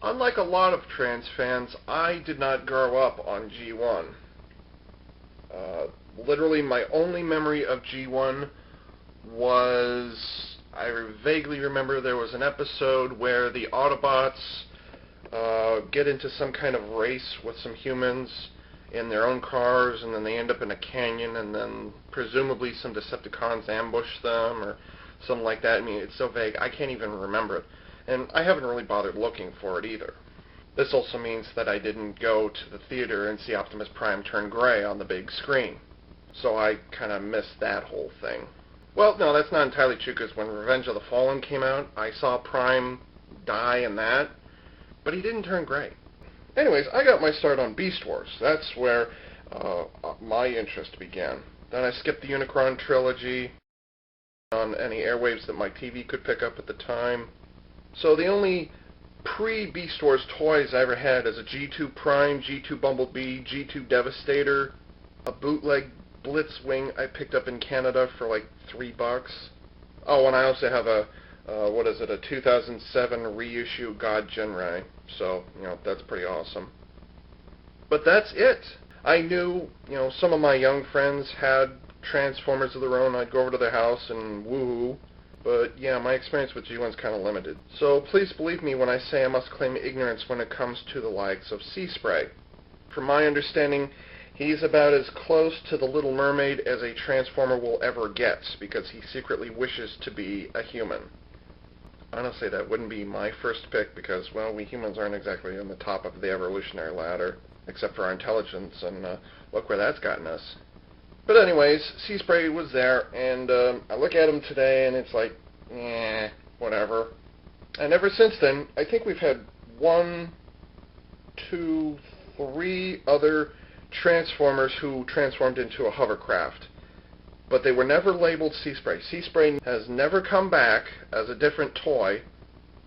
Unlike a lot of trans fans, I did not grow up on G1. Literally, my only memory of G1 was, I vaguely remember there was an episode where the Autobots get into some kind of race with some humans in their own cars, and then they end up in a canyon, and then presumably some Decepticons ambush them, or something like that. I mean, it's so vague, I can't even remember it. And I haven't really bothered looking for it either. This also means that I didn't go to the theater and see Optimus Prime turn gray on the big screen. So I kind of missed that whole thing. Well, no, that's not entirely true, because when Revenge of the Fallen came out, I saw Prime die in that, but he didn't turn gray. Anyways, I got my start on Beast Wars. That's where my interest began. Then I skipped the Unicron trilogy on any airwaves that my TV could pick up at the time. So the only pre-Beast Wars toys I ever had is a G2 Prime, G2 Bumblebee, G2 Devastator, a bootleg Blitzwing I picked up in Canada for like $3. Oh, and I also have a 2007 reissue God Genrai. So, that's pretty awesome. But that's it. I knew, some of my young friends had Transformers of their own. I'd go over to their house and woohoo. But yeah, my experience with G1's kind of limited. So please believe me when I say I must claim ignorance when it comes to the likes of Seaspray. From my understanding, he's about as close to the Little Mermaid as a Transformer will ever get, because he secretly wishes to be a human. Honestly, that wouldn't be my first pick, because, well, we humans aren't exactly on the top of the evolutionary ladder, except for our intelligence, and look where that's gotten us. But anyways, Seaspray was there, and I look at him today, and it's like, whatever. And ever since then, I think we've had 1, 2, 3 other Transformers who transformed into a hovercraft. But they were never labeled Seaspray. Seaspray has never come back as a different toy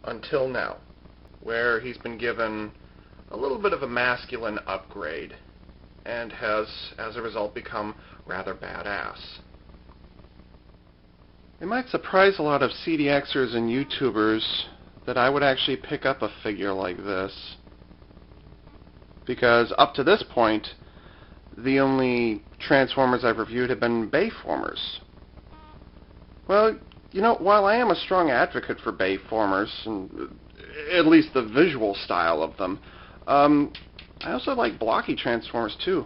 until now, where he's been given a little bit of a masculine upgrade and has, as a result, become rather badass. It might surprise a lot of CDXers and YouTubers that I would actually pick up a figure like this, because up to this point, the only Transformers I've reviewed have been Bayformers. Well, while I am a strong advocate for Bayformers, and at least the visual style of them, I also like blocky Transformers too.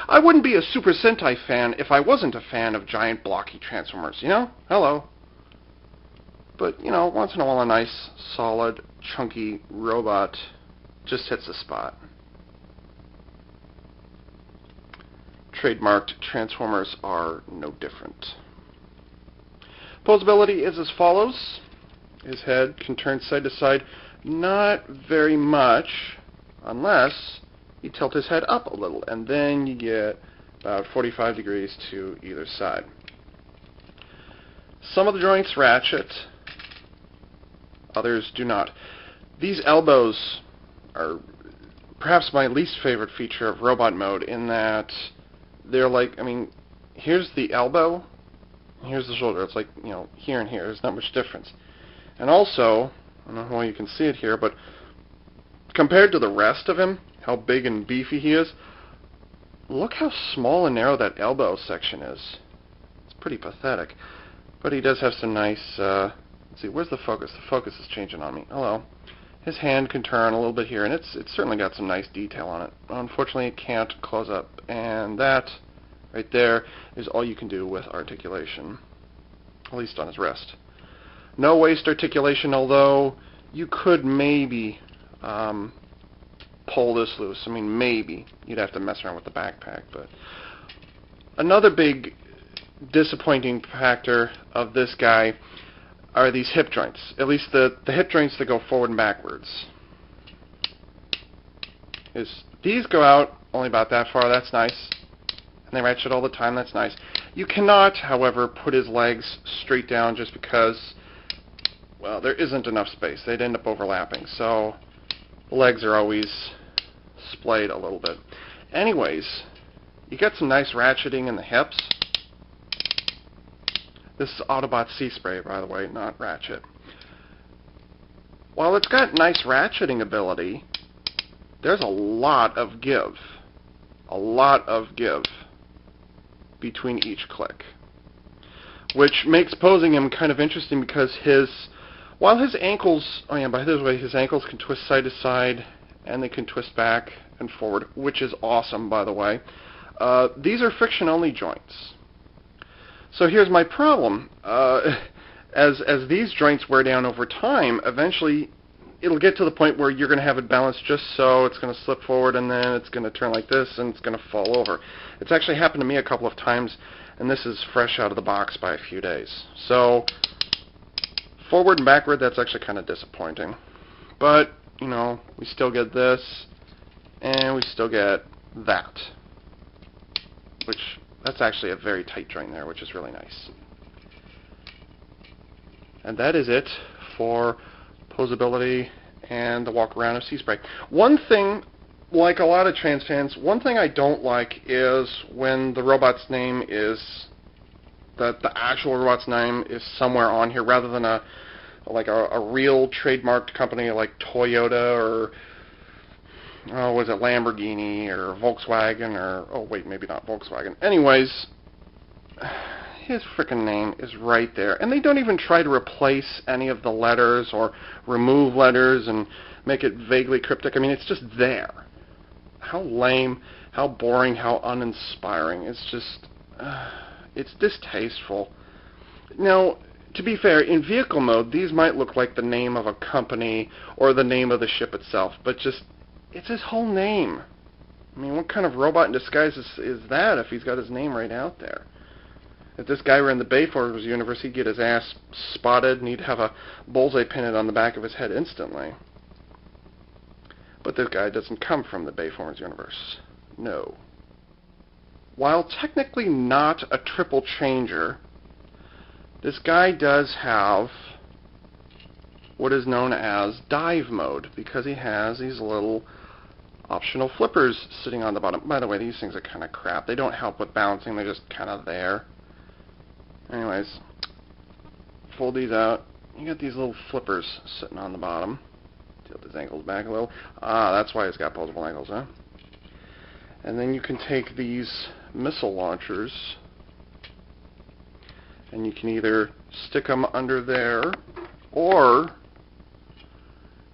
I wouldn't be a Super Sentai fan if I wasn't a fan of giant blocky Transformers, Hello. But, once in a while a nice, solid, chunky robot just hits the spot. Trademarked Transformers are no different. Posability is as follows. His head can turn side to side, not very much, unless you tilt his head up a little, and then you get about 45 degrees to either side. Some of the joints ratchet, others do not. These elbows are perhaps my least favorite feature of robot mode, in that they're like, here's the elbow, here's the shoulder. It's like, here and here. There's not much difference. And also, I don't know how you can see it here, but compared to the rest of him, how big and beefy he is, look how small and narrow that elbow section is. It's pretty pathetic. But he does have some nice, let's see, where's the focus? The focus is changing on me. Hello. His hand can turn a little bit here, and it's certainly got some nice detail on it. Unfortunately, it can't close up, and that right there is all you can do with articulation, at least on his wrist. No waist articulation, although you could maybe pull this loose. Maybe. You'd have to mess around with the backpack. But another big disappointing factor of this guy are these hip joints. At least the hip joints that go forward and backwards. These go out only about that far. That's nice. And they ratchet all the time. That's nice. You cannot, however, put his legs straight down just because, well, there isn't enough space. They'd end up overlapping. So the legs are always splayed a little bit. Anyways, you get some nice ratcheting in the hips. This is Autobot Seaspray, by the way, not Ratchet. while it's got nice ratcheting ability, there's a lot of give. A lot of give between each click. Which makes posing him kind of interesting because while his ankles, oh yeah, by the way, his ankles can twist side to side and they can twist back and forward, which is awesome, by the way. These are friction-only joints. So here's my problem. As these joints wear down over time, eventually it'll get to the point where you're going to have it balanced just so. It's going to slip forward and then it's going to turn like this and it's going to fall over. It's actually happened to me a couple of times, and this is fresh out of the box by a few days. So forward and backward, that's actually kind of disappointing. But, you know, we still get this and we still get that. Which, that's actually a very tight joint there, which is really nice. And that is it for posability and the walk around of Seaspray. One thing, like a lot of trans fans, one thing I don't like is when the robot's name is, the actual robot's name is somewhere on here rather than a real trademarked company like Toyota or, oh, was it Lamborghini or Volkswagen or, oh wait, maybe not Volkswagen. Anyways, his frickin' name is right there. And they don't even try to replace any of the letters or remove letters and make it vaguely cryptic. I mean, it's just there. How lame, how boring, how uninspiring. It's just, it's distasteful. Now, to be fair, in vehicle mode, these might look like the name of a company or the name of the ship itself, but just, it's his whole name. I mean, what kind of robot in disguise is that if he's got his name right out there? If this guy were in the Bayformers universe, he'd get his ass spotted and he'd have a bullseye pinned on the back of his head instantly. But this guy doesn't come from the Bayformers universe. No. While technically not a triple changer, this guy does have what is known as dive mode because he has these little optional flippers sitting on the bottom. By the way, these things are kind of crap. They don't help with balancing. They're just kind of there. Anyways, fold these out. You got these little flippers sitting on the bottom. Tilt his ankles back a little. Ah, that's why he's got posable ankles, huh? And then you can take these missile launchers and you can either stick them under there or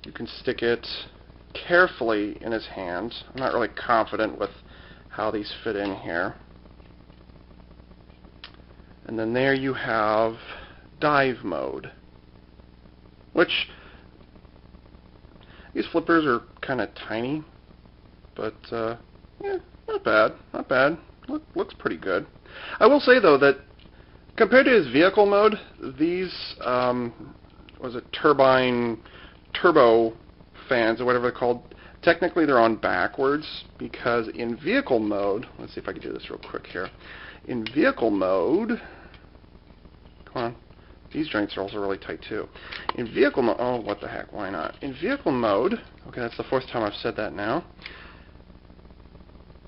you can stick it carefully in his hand. I'm not really confident with how these fit in here. And then there you have dive mode, which these flippers are kind of tiny, but yeah, not bad, not bad. Looks pretty good. I will say though that compared to his vehicle mode, these was it turbo fans or whatever they're called. Technically, they're on backwards because in vehicle mode, let's see if I can do this real quick here. In vehicle mode, come on, these joints are also really tight too. In vehicle mode, oh, what the heck, why not? In vehicle mode, okay, that's the fourth time I've said that now.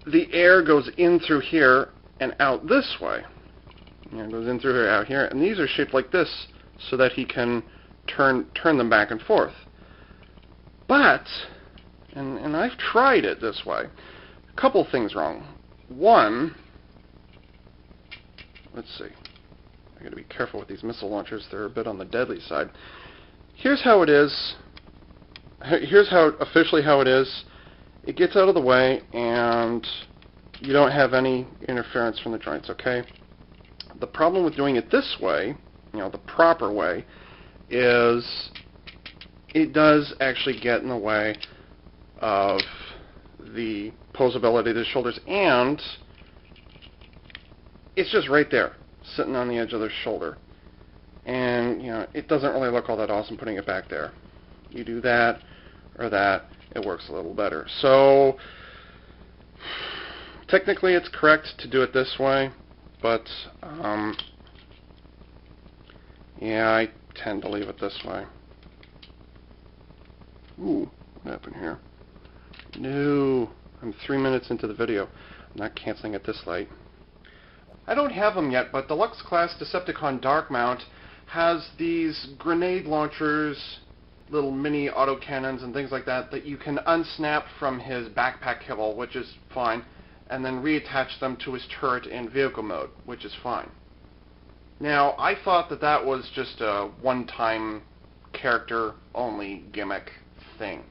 The air goes in through here and out this way. You know, it goes in through here, out here, and these are shaped like this so that he can turn them back and forth. But, and I've tried it this way, a couple things wrong. One, let's see, I got to be careful with these missile launchers, they're a bit on the deadly side. Here's how it is, here's how officially how it is. It gets out of the way and you don't have any interference from the joints, okay? The problem with doing it this way, you know, the proper way, is it does actually get in the way of the posability of the shoulders, and it's just right there, sitting on the edge of the shoulder. And, you know, it doesn't really look all that awesome putting it back there. You do that or that, it works a little better. So, technically it's correct to do it this way, but, yeah, I tend to leave it this way. Ooh, what happened here? No, I'm 3 minutes into the video. I'm not canceling at this late. I don't have them yet, but Deluxe Class Decepticon Dark Mount has these grenade launchers little mini autocannons and things like that that you can unsnap from his backpack kibble, which is fine, and then reattach them to his turret in vehicle mode, which is fine. Now, I thought that that was just a one-time character-only gimmick thing.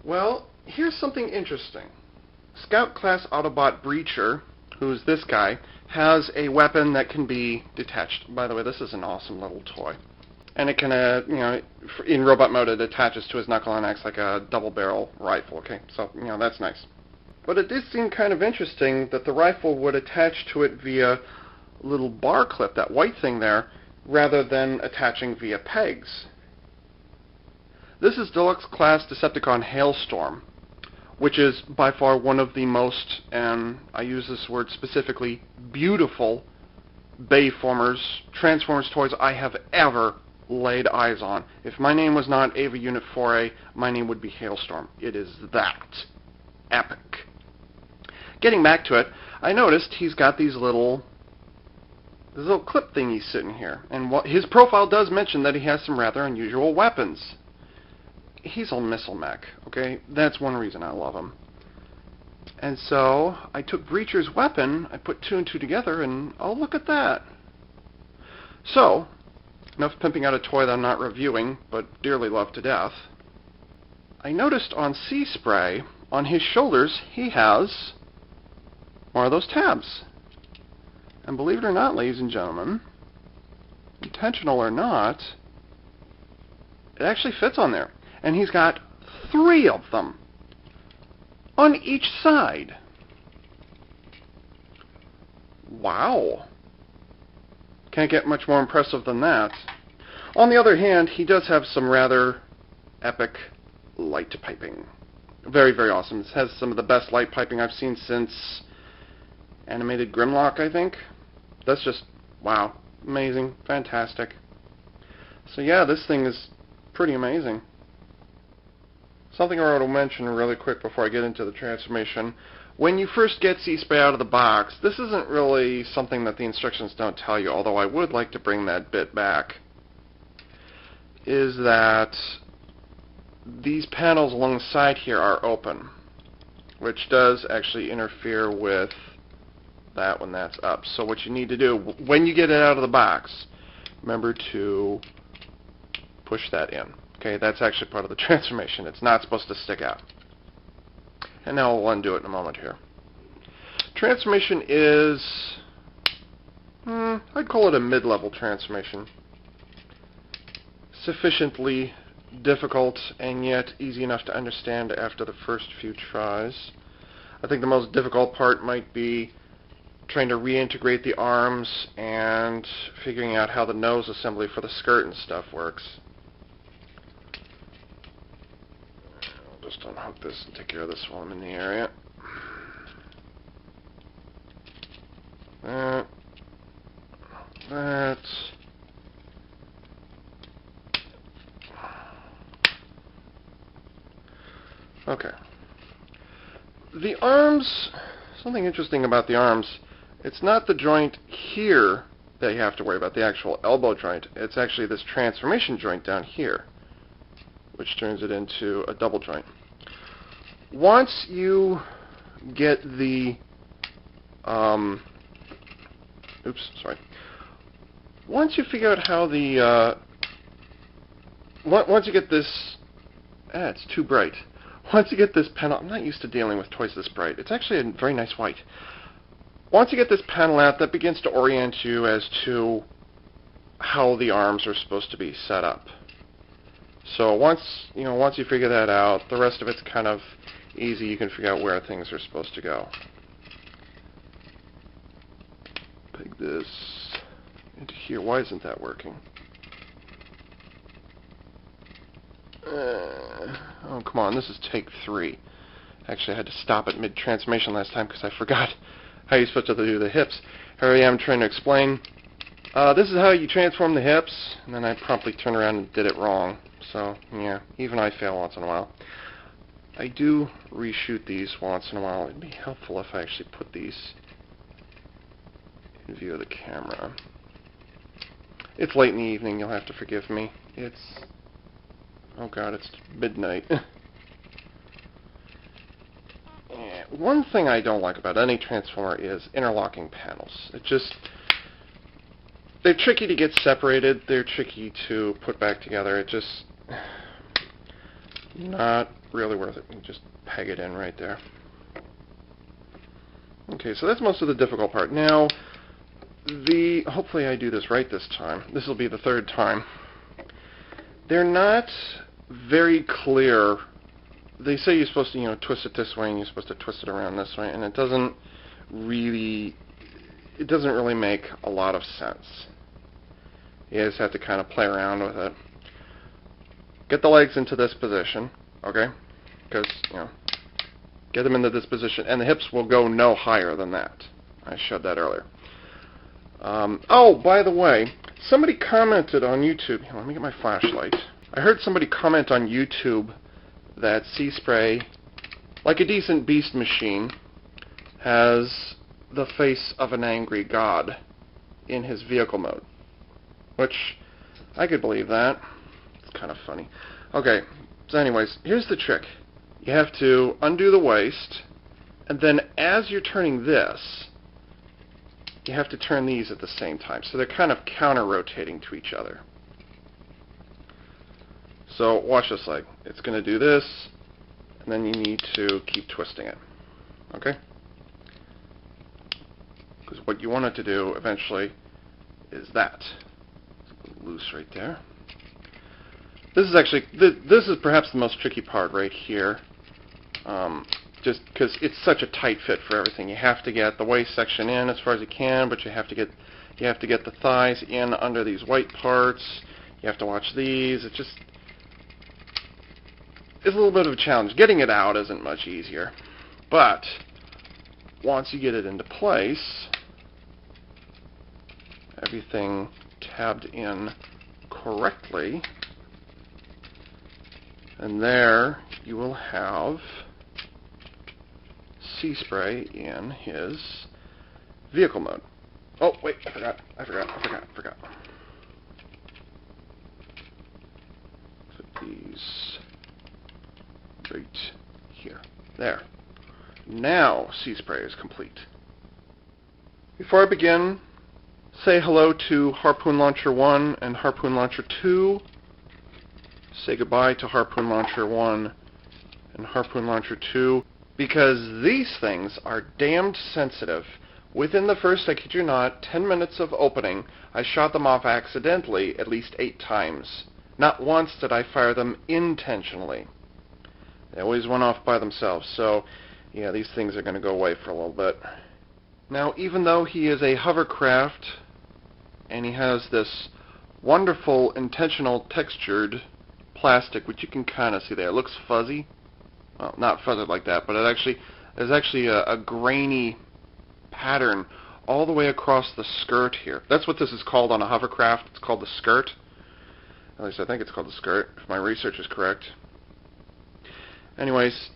Well, here's something interesting. Scout-class Autobot Breacher, who's this guy, has a weapon that can be detached. By the way, this is an awesome little toy. And it can, in robot mode, it attaches to his knuckle and acts like a double-barrel rifle, okay? So, that's nice. But it did seem kind of interesting that the rifle would attach to it via a little bar clip, that white thing there, rather than attaching via pegs. This is Deluxe-class Decepticon Hailstorm, which is by far one of the most, and I use this word specifically, beautiful Bayformers, Transformers toys I have ever laid eyes on. If my name was not Ava Unit 4A, my name would be Hailstorm. It is that epic. Getting back to it, I noticed he's got this little clip thingy sitting here, and his profile does mention that he has some rather unusual weapons. He's a missile mech, okay? That's one reason I love him. And so, I took Breacher's weapon, I put 2 and 2 together, and oh, look at that. So, enough pimping out a toy that I'm not reviewing, but dearly love to death. I noticed on Sea-Spray, on his shoulders, he has one of those tabs. And believe it or not, ladies and gentlemen, intentional or not, it actually fits on there. And he's got 3 of them on each side. Wow. Can't get much more impressive than that. On the other hand, he does have some rather epic light piping. Very, very awesome. This has some of the best light piping I've seen since Animated Grimlock, I think. That's just, wow. Amazing. Fantastic. So yeah, this thing is pretty amazing. Something I want to mention really quick before I get into the transformation. When you first get Sea-Spray out of the box, this isn't really something that the instructions don't tell you, although I would like to bring that bit back, is that these panels along the side here are open, which does actually interfere with that when that's up. So what you need to do, when you get it out of the box, remember to push that in. Okay, that's actually part of the transformation. It's not supposed to stick out. And now we'll undo it in a moment here. Transformation is, I'd call it a mid-level transformation. Sufficiently difficult and yet easy enough to understand after the first few tries. I think the most difficult part might be trying to reintegrate the arms and figuring out how the nose assembly for the skirt and stuff works. Just unhook this and take care of this while I'm in the area. That. Okay. The arms, something interesting about the arms, it's not the joint here that you have to worry about, the actual elbow joint. It's actually this transformation joint down here, which turns it into a double joint. Once you get the, once you figure out how the, once you get this, it's too bright. Once you get this panel, I'm not used to dealing with toys this bright. It's actually a very nice white. Once you get this panel out, that begins to orient you as to how the arms are supposed to be set up. So once you figure that out, the rest of it's kind of easy. You can figure out where things are supposed to go. Peg this into here. Why isn't that working? Oh, come on. This is take 3. Actually, I had to stop at mid-transformation last time because I forgot how you're supposed to do the hips. Here I am trying to explain. This is how you transform the hips, and then I promptly turned around and did it wrong. So, yeah, even I fail once in a while. I do reshoot these once in a while. It'd be helpful if I actually put these in view of the camera. It's late in the evening, you'll have to forgive me. It's Oh god, it's midnight. One thing I don't like about any Transformer is interlocking panels. They're tricky to get separated, they're tricky to put back together. It just, not really worth it. You just peg it in right there. Okay, so that's most of the difficult part. Now, hopefully I do this right this time. This will be the third time. They're not very clear. They say you're supposed to, twist it this way and you're supposed to twist it around this way, and it doesn't really make a lot of sense. You just have to kind of play around with it. Get the legs into this position, okay? Because, get them into this position, and the hips will go no higher than that. I showed that earlier. Oh, by the way, somebody commented on YouTube. Let me get my flashlight. I heard somebody comment on YouTube that Seaspray, like a decent beast machine, has the face of an angry god in his vehicle mode. Which, I could believe that. It's kind of funny. Okay, so anyways, here's the trick. You have to undo the waist, and then as you're turning this, you have to turn these at the same time. So they're kind of counter-rotating to each other. So watch this leg. It's going to do this, and then you need to keep twisting it. Okay? Because what you want it to do eventually is that. It's loose right there. This is actually, this is perhaps the most tricky part right here. Just because it's such a tight fit for everything. You have to get the waist section in as far as you can, but you have to get the thighs in under these white parts. You have to watch these. It's a little bit of a challenge. Getting it out isn't much easier. But once you get it into place, everything tabbed in correctly, and there you will have Seaspray in his vehicle mode. Oh, wait, I forgot. Put these right here. There. Now Seaspray is complete. Before I begin, say hello to Harpoon Launcher 1 and Harpoon Launcher 2. Say goodbye to Harpoon Launcher 1 and Harpoon Launcher 2, because these things are damned sensitive. Within the first, I kid you not, 10 minutes of opening, I shot them off accidentally at least 8 times. Not once did I fire them intentionally. They always went off by themselves, so yeah, these things are going to go away for a little bit. Now, even though he is a hovercraft, and he has this wonderful intentional textured plastic, which you can kind of see there. It looks fuzzy. Well, not fuzzy like that, but there's actually a grainy pattern all the way across the skirt here. That's what this is called on a hovercraft. It's called the skirt. At least I think it's called the skirt, if my research is correct. Anyways,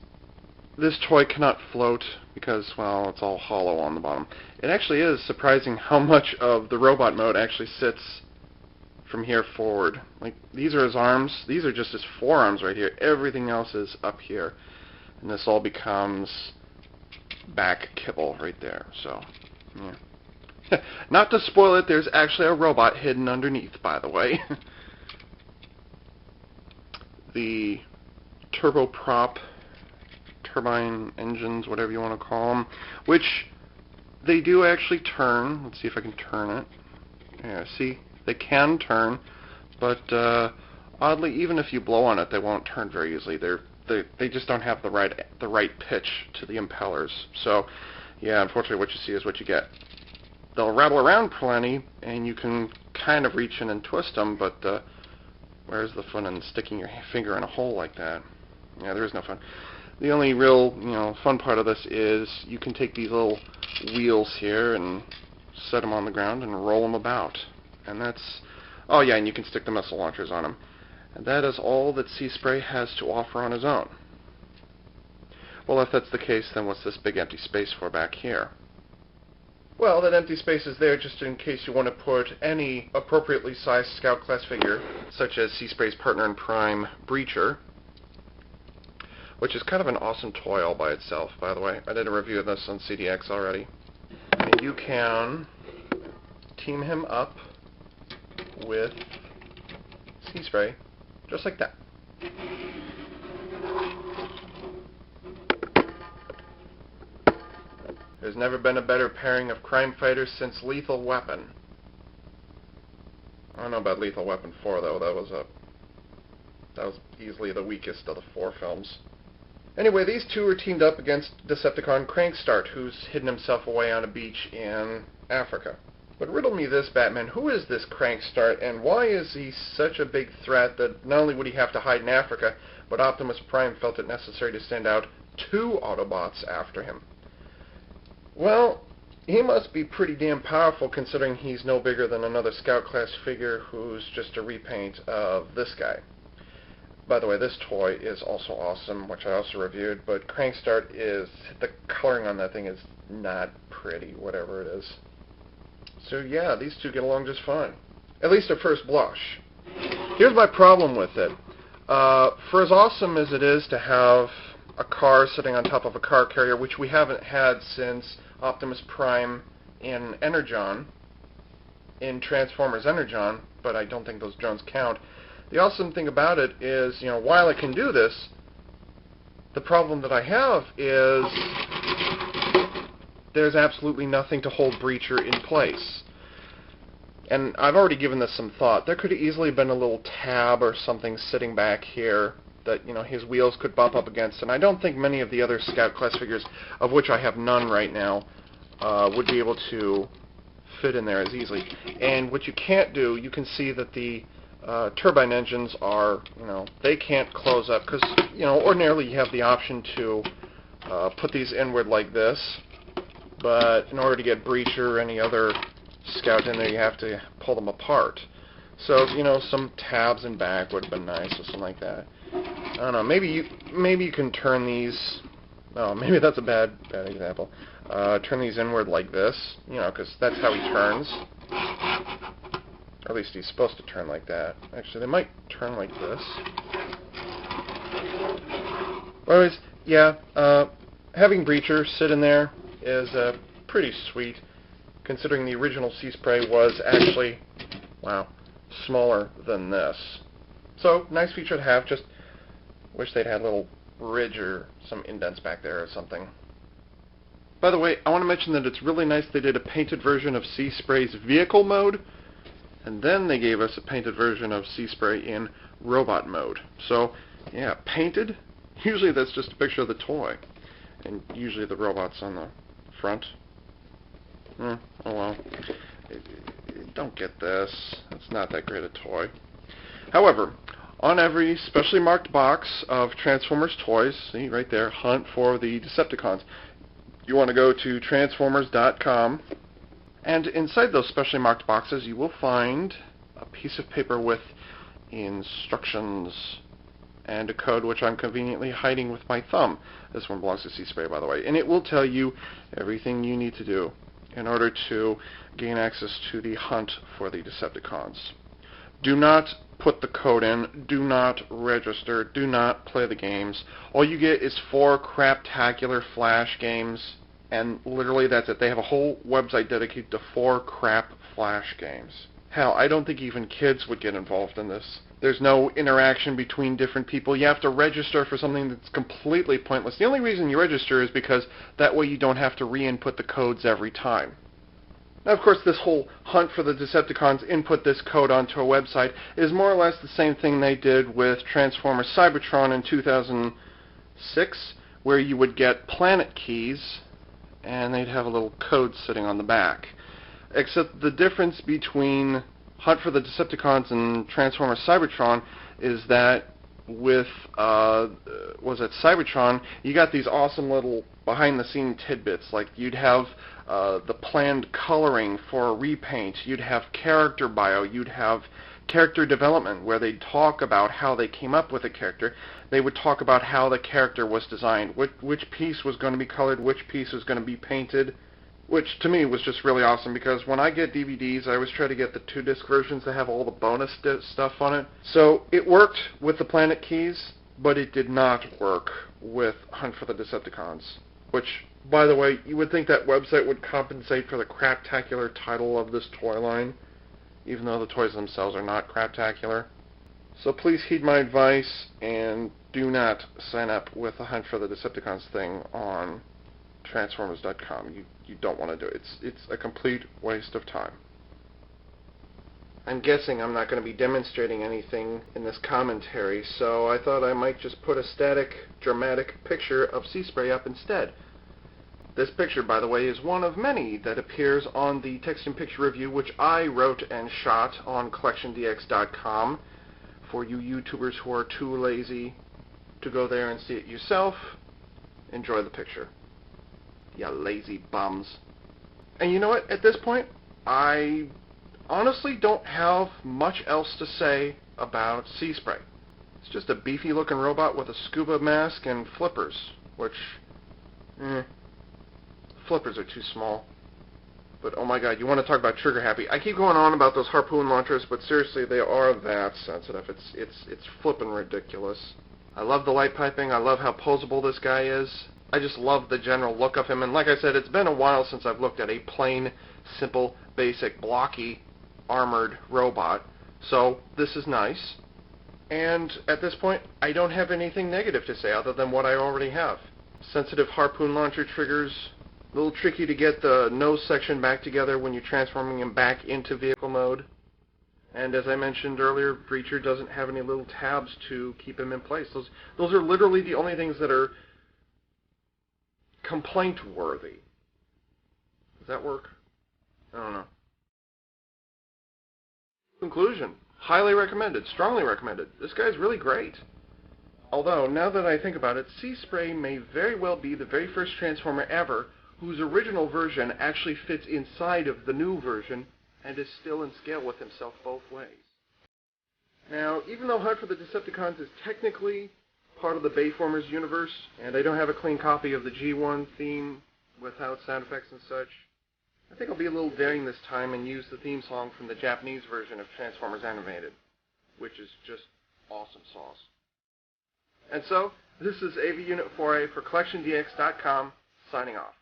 this toy cannot float because, well, it's all hollow on the bottom. It actually is surprising how much of the robot mode actually sits from here forward. Like, these are his arms. These are just his forearms right here. Everything else is up here. And this all becomes back kibble right there. So, yeah. Not to spoil it, there's actually a robot hidden underneath, by the way. The turboprop, turbine engines, whatever you want to call them, which they do actually turn. Let's see if I can turn it. Yeah, see? They can turn, but oddly, even if you blow on it, they won't turn very easily. They just don't have the right pitch to the impellers. So, yeah, unfortunately, what you see is what you get. They'll rattle around plenty, and you can kind of reach in and twist them, but where's the fun in sticking your finger in a hole like that? Yeah, there is no fun. The only real, fun part of this is you can take these little wheels here and set them on the ground and roll them about. And that's, oh yeah, and you can stick the missile launchers on them. And that is all that Seaspray has to offer on his own. Well, if that's the case, then what's this big empty space for back here? Well, that empty space is there just in case you want to put any appropriately sized Scout class figure, such as Seaspray's partner in crime, Breacher, which is kind of an awesome toy all by itself, by the way. I did a review of this on CDX already. And you can team him up with Seaspray, just like that. There's never been a better pairing of crime fighters since Lethal Weapon. I don't know about Lethal Weapon 4, though. That was easily the weakest of the 4 films. Anyway, these two are teamed up against Decepticon Crankstart, who's hidden himself away on a beach in Africa. But riddle me this, Batman, who is this Crankstart, and why is he such a big threat that not only would he have to hide in Africa, but Optimus Prime felt it necessary to send out 2 Autobots after him? Well, he must be pretty damn powerful considering he's no bigger than another Scout class figure who's just a repaint of this guy. By the way, this toy is also awesome, which I also reviewed, but Crankstart the coloring on that thing is not pretty, whatever it is. So yeah, these two get along just fine. At least at first blush. Here's my problem with it. For as awesome as it is to have a car sitting on top of a car carrier, which we haven't had since Optimus Prime in Energon, in Transformers Energon, but I don't think those drones count. The awesome thing about it is, while it can do this, the problem that I have is there's absolutely nothing to hold Breacher in place. And I've already given this some thought. There could have easily been a little tab or something sitting back here that, his wheels could bump up against. And I don't think many of the other Scout class figures, of which I have none right now, would be able to fit in there as easily. And what you can't do, you can see that the turbine engines are, they can't close up because, ordinarily you have the option to put these inward like this, but in order to get Breacher or any other Scout in there, you have to pull them apart. So, some tabs in back would have been nice or something like that. I don't know, maybe you can turn these, maybe that's a bad example. Turn these inward like this, because that's how he turns. Or at least he's supposed to turn like that. Actually, they might turn like this. But anyways, yeah, having Breacher sit in there is pretty sweet, considering the original Seaspray was actually, wow, smaller than this. So, nice feature to have, just wish they'd had a little ridge or some indents back there or something. By the way, I want to mention that it's really nice they did a painted version of Seaspray's vehicle mode, and then they gave us a painted version of Seaspray in robot mode. So, yeah, painted. Usually that's just a picture of the toy. And usually the robot's on the front. Oh well. Don't get this. It's not that great a toy. However, on every specially marked box of Transformers toys, see right there, hunt for the Decepticons. You want to go to Transformers.com. And inside those specially marked boxes, you will find a piece of paper with instructions and a code which I'm conveniently hiding with my thumb. This one belongs to Seaspray, by the way. And it will tell you everything you need to do in order to gain access to the hunt for the Decepticons. Do not put the code in. Do not register. Do not play the games. All you get is 4 craptacular Flash games. And literally that's it. They have a whole website dedicated to 4 crap Flash games. Hell, I don't think even kids would get involved in this. There's no interaction between different people. You have to register for something that's completely pointless. The only reason you register is because that way you don't have to re-input the codes every time. Now, of course, this whole hunt for the Decepticons, input this code onto a website, is more or less the same thing they did with Transformers Cybertron in 2006, where you would get planet keys, and they'd have a little code sitting on the back. Except the difference between Hunt for the Decepticons and Transformers Cybertron is that with, Cybertron, you got these awesome little behind-the-scene tidbits, like you'd have the planned coloring for a repaint, you'd have character bio, you'd have character development, where they'd talk about how they came up with a character. They would talk about how the character was designed, which piece was going to be colored, which piece was going to be painted, which to me was just really awesome because when I get DVDs, I always try to get the 2-disc versions that have all the bonus stuff on it. So it worked with the Planet Keys, but it did not work with Hunt for the Decepticons, which, by the way, you would think that website would compensate for the craptacular title of this toy line, even though the toys themselves are not craptacular. So please heed my advice and do not sign up with the Hunt for the Decepticons thing on Transformers.com. You don't want to do it. It's a complete waste of time. I'm guessing I'm not going to be demonstrating anything in this commentary, so I thought I might just put a static, dramatic picture of Sea Spray up instead. This picture, by the way, is one of many that appears on the text and picture review, which I wrote and shot on CollectionDX.com. For you YouTubers who are too lazy to go there and see it yourself, enjoy the picture. Ya lazy bums. And you know what? At this point, I honestly don't have much else to say about Sea Spray. It's just a beefy looking robot with a scuba mask and flippers, which, flippers are too small. But oh my god, you want to talk about trigger happy. I keep going on about those harpoon launchers, but seriously, they are that sensitive. It's flippin' ridiculous. I love the light piping. I love how posable this guy is. I just love the general look of him. And like I said, it's been a while since I've looked at a plain, simple, basic, blocky, armored robot. So this is nice. And at this point, I don't have anything negative to say other than what I already have. Sensitive harpoon launcher triggers. A little tricky to get the nose section back together when you're transforming him back into vehicle mode. And as I mentioned earlier, Breacher doesn't have any little tabs to keep him in place. Those are literally the only things that are complaint-worthy. Does that work? I don't know. Conclusion. Highly recommended. Strongly recommended. This guy's really great. Although, now that I think about it, Sea Spray may very well be the very first Transformer ever whose original version actually fits inside of the new version and is still in scale with himself both ways. Now, even though Hunt for the Decepticons is technically part of the Bayformers universe, and I don't have a clean copy of the G1 theme without sound effects and such, I think I'll be a little daring this time and use the theme song from the Japanese version of Transformers Animated, which is just awesome sauce. And so, this is AV Unit 4A for CollectionDX.com, signing off.